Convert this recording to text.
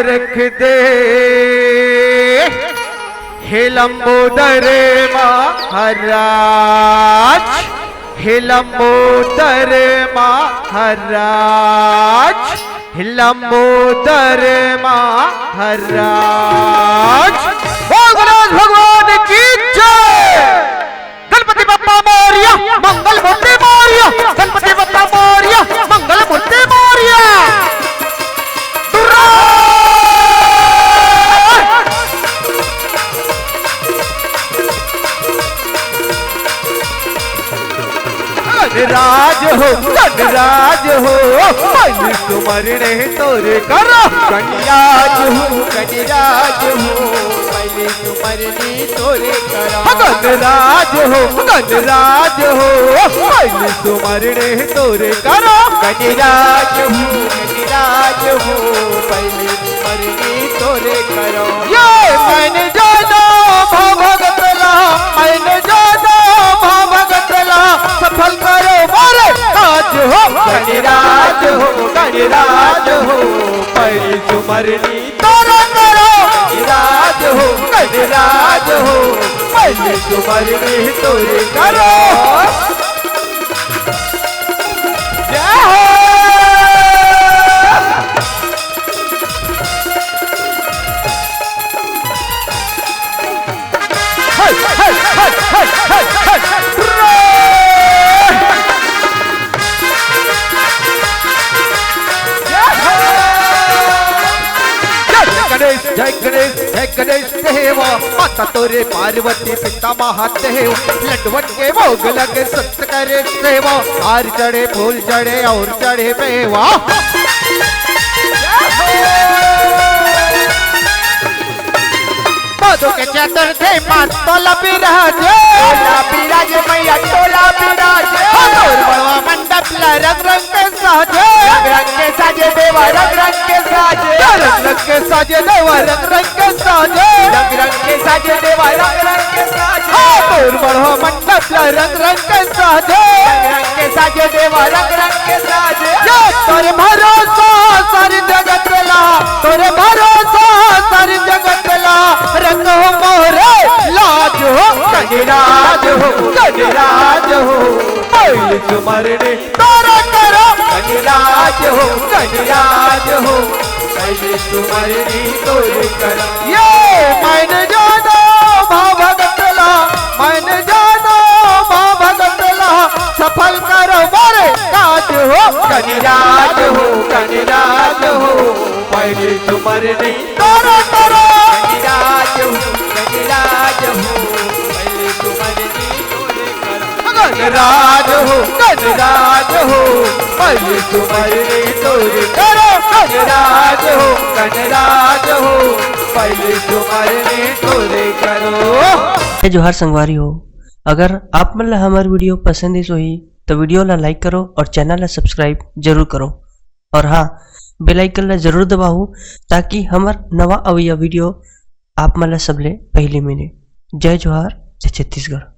रख दे हे लंबोदर महाराज, हे लंबोदर महाराज, हे लंबोदर महाराज। गणेश भगवान की जय। गणपति बप्पा मोरया, मंगल मूर्ति मोरया, गणपति बप्पा मोरया, मंगल मूर्ति मोरया। गणराज हो, गणराज हो, पहले सुमरने तोरे करो। गणराज हो, गणराज हो, पहले सुमरने तोरे करो। गणराज हो, गणराज हो, पहले सुमरने तोरे करो। गणराज हो, गणराज हो, पहले सुमरने तोरे करो। ये मैंने जाना भगतला, मैंने जाना भगतला, सफल करो मारे काज हो। गणराज हो, गणराज हो, पहली सुमरनी तोरा करो। गणराज हो, गणराज हो, पहली सुमरनी तोरे करो। जय हो। जय गणेश, जय गणेश देवा, माता तोरे पार्वती पिता महादेव। लड्डुवन के भोग लगे सत्य करे सेवा, हार चढ़े फूल चढ़े और चढ़े मेवा। माधो के चतर थे मात तोला बिराजे, तोला बिराजे मैया तोला बिराजे। तोर बड़वा मंडप ला रंग रंग के साजे, रंग रंग के साजे देवा, रंग रंग के साजे। रंग रंग के साजे देवा, रंग रंग के साजे, रंग रंग के साजे देवा, रंग रंग के साजे। तोर बड़वा मंडप ला रंग रंग के साजे, रंग रंग के साजे देवा, रंग रंग के साजे। तोरे भरोसा सारी जगत ला, तोरे भरोसा सारी जगत ला। रंग हो मोरे लाज हो, गणराज हो, गणराज हो, पहली सुमरने तोरा करो। गणराज हो, गणराज हो, पहली सुमरने तोरे करो। ये मैंने जानो भगतला, मैंने जानो भगतला, सफल करो मोरे काज हो। गणराज हो, गणराज हो, पहली सुमरने तोरा करो। गणराज हो, गणराज हो, पहले सुमरनी तोरे करो। गणराज हो, गणराज हो, पहले सुमरनी तोरे करो। गणराज हो, गणराज हो, पहले सुमरनी तोरे करो। जोहार संगवारी हो, अगर आप मन ला हमार वीडियो पसंद है ही तो वीडियो ला लाइक करो और चैनल ला सब्सक्राइब जरूर करो। और हाँ, बेल आइकन ला जरूर दबाओ ताकि हमार नवा अवैया वीडियो आप मला सबले पहले मिले। जय जोहार, जय छत्तीसगढ़।